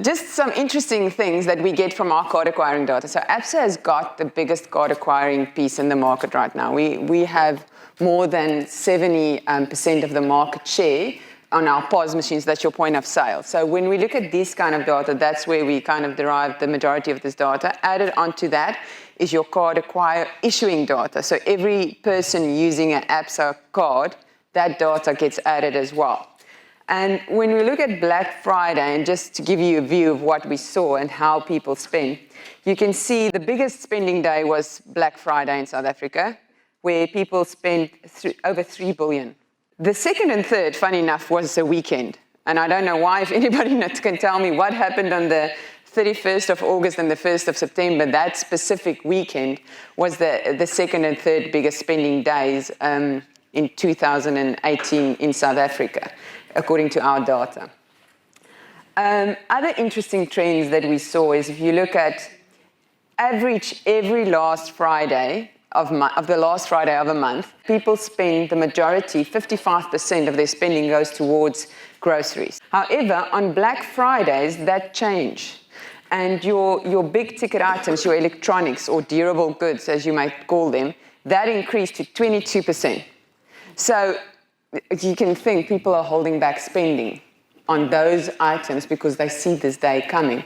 just some interesting things that we get from our card acquiring data. So Absa has got the biggest card acquiring piece in the market right now. We have more than 70% of the market share on our POS machines. That's your point of sale. So when we look at this kind of data, that's where we kind of derive the majority of this data. Added onto that is your card acquire issuing data. So every person using an Absa card, that data gets added as well. And when we look at Black Friday, and just to give you a view of what we saw and how people spend, you can see the biggest spending day was Black Friday in South Africa, where people spent over 3 billion. The second and third, funny enough, was the weekend. And I don't know why, if anybody can tell me what happened on the 31st of August and the 1st of September, that specific weekend was the second and third biggest spending days in 2018 in South Africa, according to our data. Other interesting trends that we saw is if you look at average every last Friday of the last Friday of a month, people spend the majority, 55% of their spending goes towards groceries. However, on Black Fridays, that changed. And your big ticket items, your electronics or durable goods, as you might call them, that increased to 22%. So you can think people are holding back spending on those items because they see this day coming.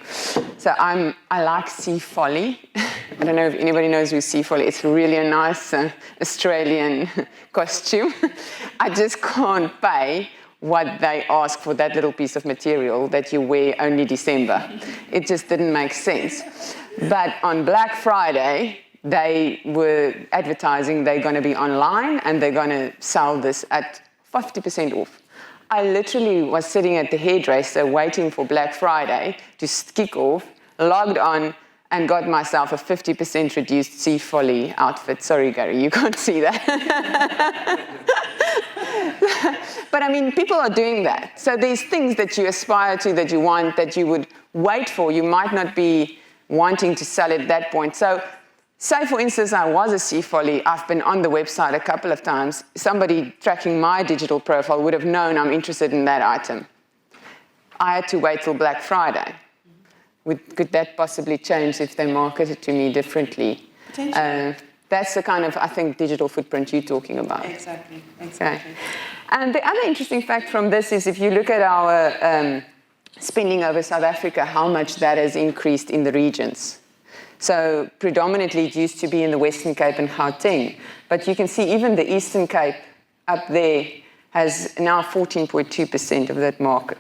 So I like Sea Folly. I don't know if anybody knows who Sea Folly is. It's really a nice Australian costume. I just can't pay what they ask for that little piece of material that you wear only December. It just didn't make sense. But on Black Friday, they were advertising they're going to be online and they're going to sell this at 50% off. I literally was sitting at the hairdresser waiting for Black Friday to kick off, logged on, and got myself a 50% reduced Sea Folly outfit. Sorry, Gary, you can't see that. But I mean, people are doing that. So there's things that you aspire to, that you want, that you would wait for. You might not be wanting to sell it at that point. So say, for instance, I was a Sea Folly. I've been on the website a couple of times. Somebody tracking my digital profile would have known I'm interested in that item. I had to wait till Black Friday. Could that possibly change if they market it to me differently? Potentially. That's the kind of, I think, digital footprint you're talking about. Exactly. Okay. And the other interesting fact from this is if you look at our spending over South Africa, how much that has increased in the regions. So predominantly it used to be in the Western Cape and Gauteng, but you can see even the Eastern Cape up there has now 14.2% of that market.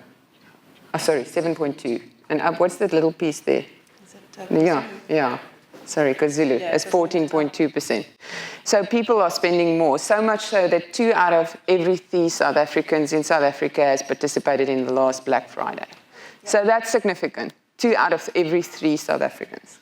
Oh, sorry, 7.2. And up, what's that little piece there? Is it Yeah. Sorry, KwaZulu, it's 14.2%. So people are spending more, so much so that 2 out of every 3 South Africans in South Africa has participated in the last Black Friday. So that's significant. 2 out of every 3 South Africans.